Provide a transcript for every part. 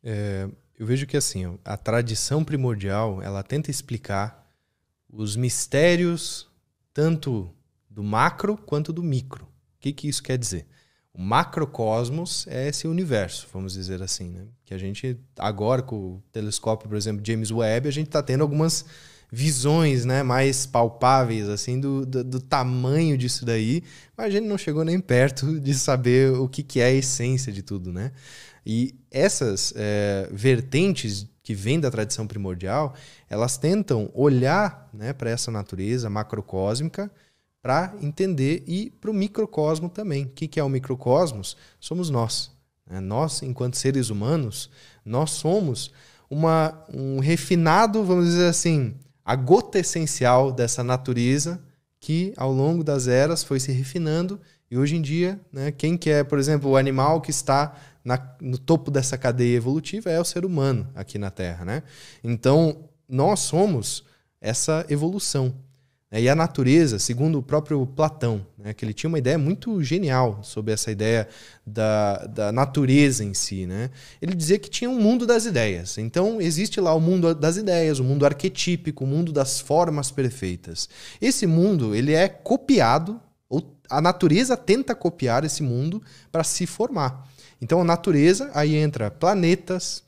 Eu vejo que assim, ó, a tradição primordial, ela tenta explicar os mistérios tanto do macro quanto do micro. O que isso quer dizer? O macrocosmos é esse universo, vamos dizer assim, né? Que a gente, agora com o telescópio, por exemplo, James Webb, a gente está tendo algumas visões, né, mais palpáveis assim do tamanho disso daí, mas a gente não chegou nem perto de saber o que é a essência de tudo, né? E essas vertentes que vêm da tradição primordial, elas tentam olhar, né, para essa natureza macrocósmica para entender e para o microcosmo também. O que é o microcosmos? Somos nós. Né? Nós, enquanto seres humanos, nós somos um refinado, vamos dizer assim, a gota essencial dessa natureza que, ao longo das eras, foi se refinando. E hoje em dia, né, quem que é, por exemplo, o animal que está no topo dessa cadeia evolutiva é o ser humano aqui na Terra. Né? Então, nós somos essa evolução. E a natureza, segundo o próprio Platão, né, que ele tinha uma ideia muito genial sobre essa ideia da natureza em si. Né? Ele dizia que tinha um mundo das ideias. Então, existe lá o mundo das ideias, o mundo arquetípico, o mundo das formas perfeitas. Esse mundo ele é copiado, ou a natureza tenta copiar esse mundo para se formar. Então, a natureza, aí entra planetas,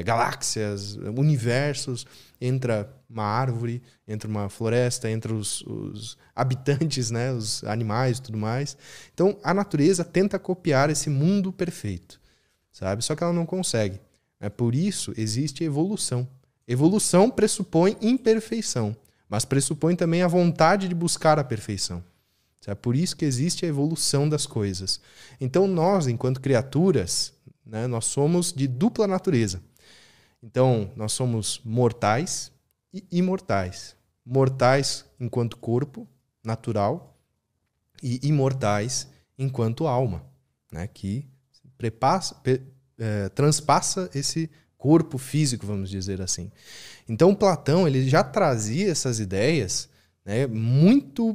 galáxias, universos, entra uma árvore, entra uma floresta, entra os habitantes, né, os animais e tudo mais. Então, a natureza tenta copiar esse mundo perfeito, sabe? Só que ela não consegue. Por isso, existe evolução. Evolução pressupõe imperfeição, mas pressupõe também a vontade de buscar a perfeição. É por isso que existe a evolução das coisas. Então, nós, enquanto criaturas, né, nós somos de dupla natureza. Então, nós somos mortais e imortais. Mortais enquanto corpo natural e imortais enquanto alma, né? Que transpassa esse corpo físico, vamos dizer assim. Então, Platão ele já trazia essas ideias, né, muito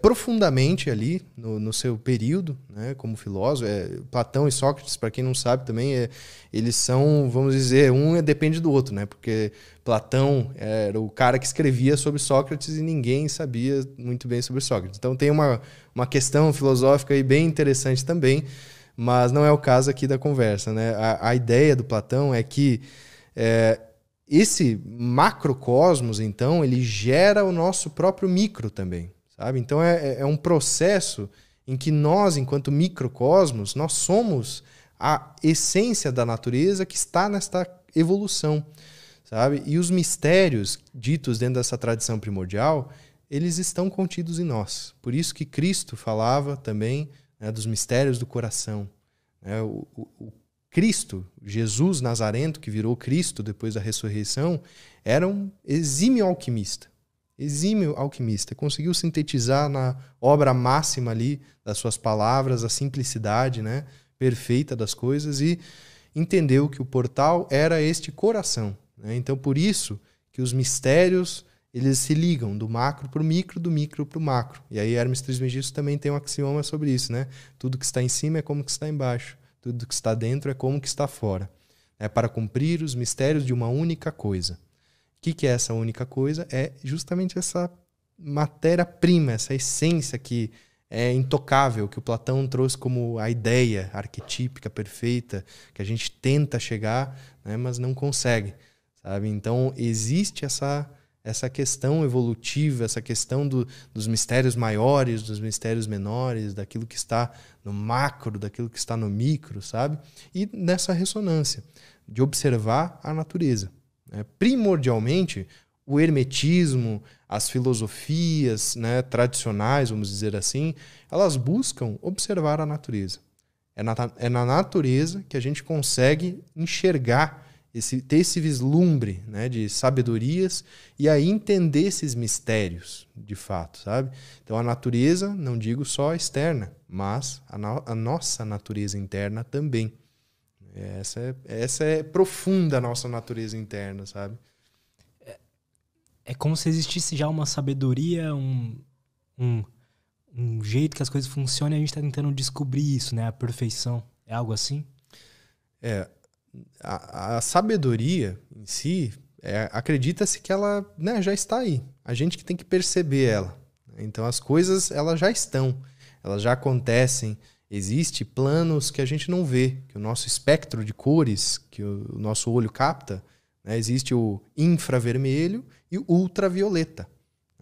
profundamente ali no seu período, né, como filósofo. Platão e Sócrates, para quem não sabe também, eles são, vamos dizer, depende do outro, né, porque Platão era o cara que escrevia sobre Sócrates e ninguém sabia muito bem sobre Sócrates. Então tem uma questão filosófica aí bem interessante também, mas não é o caso aqui da conversa. Né? A ideia do Platão é que esse macrocosmos, então, ele gera o nosso próprio micro também, sabe? Então, é um processo em que nós, enquanto microcosmos, nós somos a essência da natureza que está nesta evolução, sabe? E os mistérios ditos dentro dessa tradição primordial, eles estão contidos em nós. Por isso que Cristo falava também, né, dos mistérios do coração. Né? O Cristo, Jesus Nazareno, que virou Cristo depois da ressurreição, era um exímio alquimista. Exímio alquimista. Conseguiu sintetizar na obra máxima ali das suas palavras a simplicidade, né, perfeita das coisas e entendeu que o portal era este coração. Né? Então, por isso que os mistérios eles se ligam do macro para o micro, do micro para o macro. E aí Hermes Trismegisto também tem um axioma sobre isso. Né? Tudo que está em cima é como que está embaixo. Tudo que está dentro é como que está fora. É para cumprir os mistérios de uma única coisa. O que é essa única coisa? É justamente essa matéria-prima, essa essência que é intocável, que o Platão trouxe como a ideia arquetípica, perfeita, que a gente tenta chegar, né, mas não consegue. Sabe? Então, existe essa questão evolutiva, essa questão dos mistérios maiores, dos mistérios menores, daquilo que está no macro, daquilo que está no micro, sabe? E nessa ressonância de observar a natureza. Né? Primordialmente, o hermetismo, as filosofias, né, tradicionais, vamos dizer assim, elas buscam observar a natureza. É na natureza que a gente consegue enxergar ter esse vislumbre, né, de sabedorias e aí entender esses mistérios, de fato, sabe? Então a natureza, não digo só externa, mas a nossa natureza interna também. Essa é profunda a nossa natureza interna, sabe? É como se existisse já uma sabedoria, um jeito que as coisas funcionam e a gente está tentando descobrir isso, né? A perfeição. É algo assim? a sabedoria em si, acredita-se que ela, né, já está aí. A gente que tem que perceber ela. Então as coisas, elas já estão, elas já acontecem. Existem planos que a gente não vê, que o nosso espectro de cores, que o nosso olho capta, né, existe o infravermelho e o ultravioleta.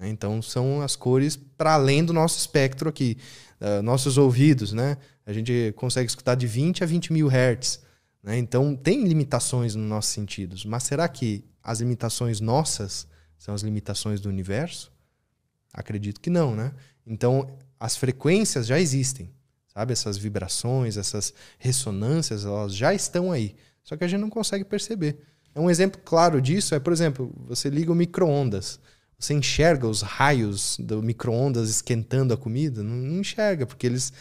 Então são as cores para além do nosso espectro aqui. Nossos ouvidos, né, a gente consegue escutar de 20 a 20 mil hertz. Né? Então tem limitações nos nossos sentidos. Mas será que as limitações nossas são as limitações do universo? Acredito que não, né? Então as frequências já existem. Sabe? Essas vibrações, essas ressonâncias, elas já estão aí. Só que a gente não consegue perceber. Um exemplo claro disso é, por exemplo, você liga o micro-ondas. Você enxerga os raios do micro-ondas esquentando a comida? Não enxerga, porque eles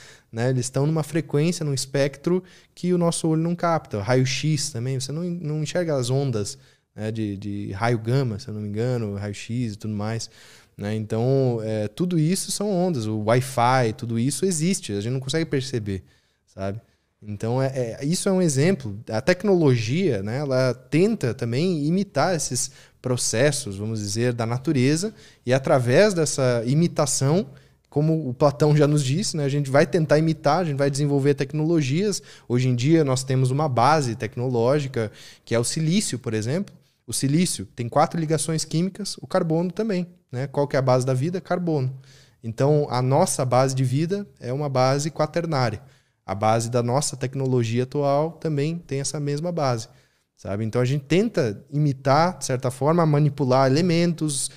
estão numa frequência, num espectro que o nosso olho não capta. Raio-x também, você não enxerga as ondas, né, de raio gama, se eu não me engano, raio-x e tudo mais. Né? Então, tudo isso são ondas. O Wi-Fi, tudo isso existe, a gente não consegue perceber, sabe? Então, isso é um exemplo. A tecnologia, né, ela tenta também imitar esses processos, vamos dizer, da natureza, e através dessa imitação, como o Platão já nos disse, né, a gente vai tentar imitar, a gente vai desenvolver tecnologias. Hoje em dia nós temos uma base tecnológica, que é o silício, por exemplo. O silício tem 4 ligações químicas, o carbono também. Né? Qual que é a base da vida? Carbono. Então, a nossa base de vida é uma base quaternária. A base da nossa tecnologia atual também tem essa mesma base. Sabe? Então a gente tenta imitar, de certa forma, manipular elementos,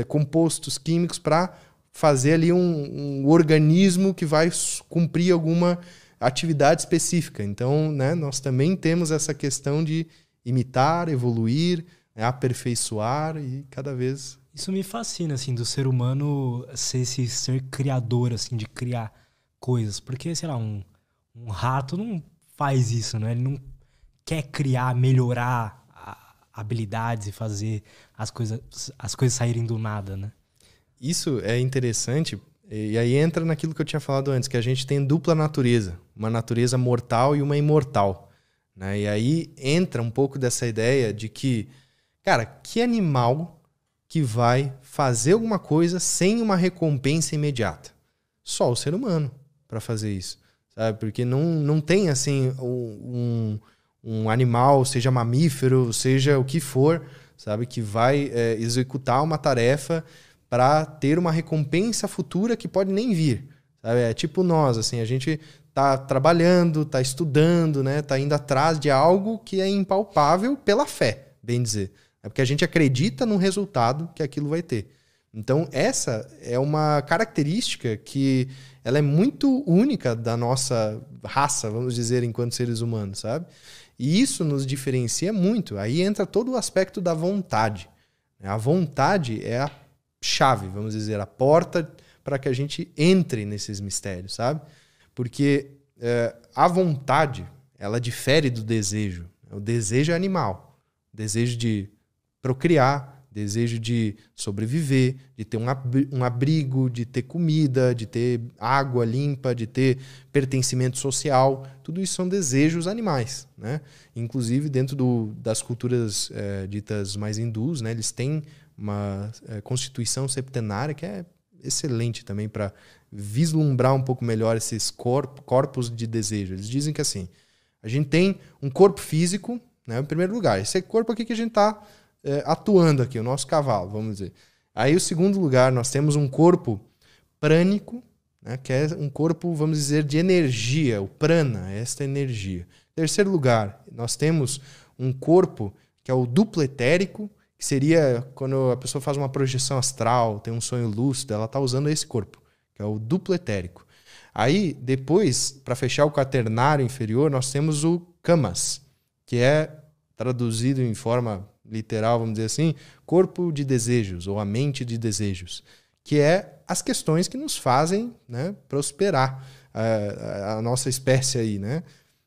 compostos químicos para fazer ali um organismo que vai cumprir alguma atividade específica. Então, né, nós também temos essa questão de imitar, evoluir, né, aperfeiçoar e cada vez... Isso me fascina, assim, do ser humano ser esse ser criador, assim, de criar coisas. Porque, sei lá, um rato não faz isso, né? Ele não quer criar, melhorar habilidades e fazer as coisas saírem do nada, né? Isso é interessante, e aí entra naquilo que eu tinha falado antes, que a gente tem dupla natureza, uma natureza mortal e uma imortal. Né? E aí entra um pouco dessa ideia de que, cara, que animal que vai fazer alguma coisa sem uma recompensa imediata? Só o ser humano para fazer isso, sabe? Porque não tem assim um animal, seja mamífero, seja o que for, sabe, que vai executar uma tarefa para ter uma recompensa futura que pode nem vir. Sabe? É tipo nós, assim, a gente tá trabalhando, tá estudando, né, tá indo atrás de algo que é impalpável pela fé, bem dizer. É porque a gente acredita no resultado que aquilo vai ter. Então, essa é uma característica que ela é muito única da nossa raça, vamos dizer, enquanto seres humanos, sabe? E isso nos diferencia muito. Aí entra todo o aspecto da vontade. A vontade é a chave, vamos dizer, a porta para que a gente entre nesses mistérios, sabe? Porque a vontade, ela difere do desejo. O desejo é animal. O desejo de procriar, desejo de sobreviver, de ter um abrigo, de ter comida, de ter água limpa, de ter pertencimento social. Tudo isso são desejos animais, né? Inclusive, dentro das culturas ditas mais hindus, né, eles têm uma constituição septenária que é excelente também para vislumbrar um pouco melhor esses corpos de desejo. Eles dizem que assim, a gente tem um corpo físico, né, em primeiro lugar. Esse corpo aqui que a gente está atuando aqui, o nosso cavalo, vamos dizer. Aí, o segundo lugar, nós temos um corpo prânico, né, que é um corpo, vamos dizer, de energia, o prana, esta energia. Terceiro lugar, nós temos um corpo que é o duplo etérico, que seria quando a pessoa faz uma projeção astral, tem um sonho lúcido, ela está usando esse corpo, que é o duplo etérico. Aí, depois, para fechar o quaternário inferior, nós temos o kamas, que é traduzido em forma literal, vamos dizer assim, corpo de desejos, ou a mente de desejos, que é as questões que nos fazem, né, prosperar a nossa espécie aí, né?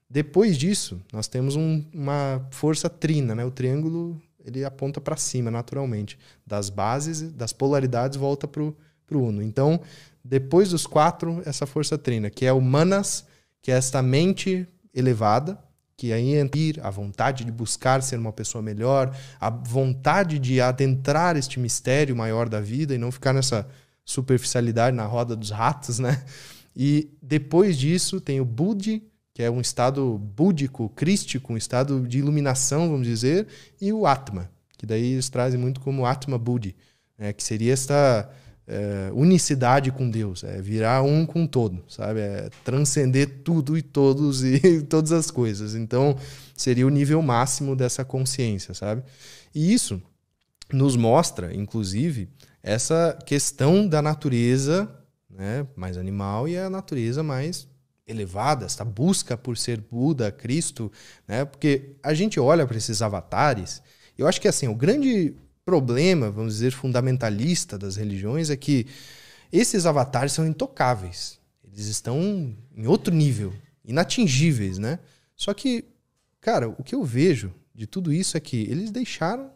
Depois disso, nós temos uma força trina, né? O triângulo, ele aponta para cima, naturalmente. Das bases, das polaridades, volta para o uno. Então, depois dos 4, essa força trina, que é o manas, que é esta mente elevada, que aí entra a vontade de buscar ser uma pessoa melhor, a vontade de adentrar este mistério maior da vida e não ficar nessa superficialidade na roda dos ratos, né? E depois disso tem o Buddhi, que é um estado búdico, crístico, um estado de iluminação, vamos dizer, e o Atma, que daí eles trazem muito como Atma Buddhi, né? Que seria esta unicidade com Deus, virar um com todo, sabe? Transcender tudo e todos e todas as coisas. Então, seria o nível máximo dessa consciência, sabe? E isso nos mostra, inclusive, essa questão da natureza, né, mais animal e a natureza mais elevada, essa busca por ser Buda, Cristo, né? Porque a gente olha para esses avatares, eu acho que assim, o grande problema, vamos dizer, fundamentalista das religiões é que esses avatares são intocáveis. Eles estão em outro nível, inatingíveis, né? Só que, cara, o que eu vejo de tudo isso é que eles deixaram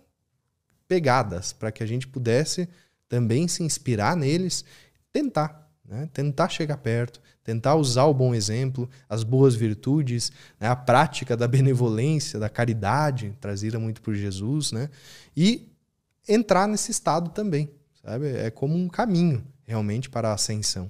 pegadas para que a gente pudesse também se inspirar neles, tentar, né? Tentar chegar perto, tentar usar o bom exemplo, as boas virtudes, né? A prática da benevolência, da caridade, trazida muito por Jesus, né? E entrar nesse estado também, sabe? É como um caminho realmente para a ascensão.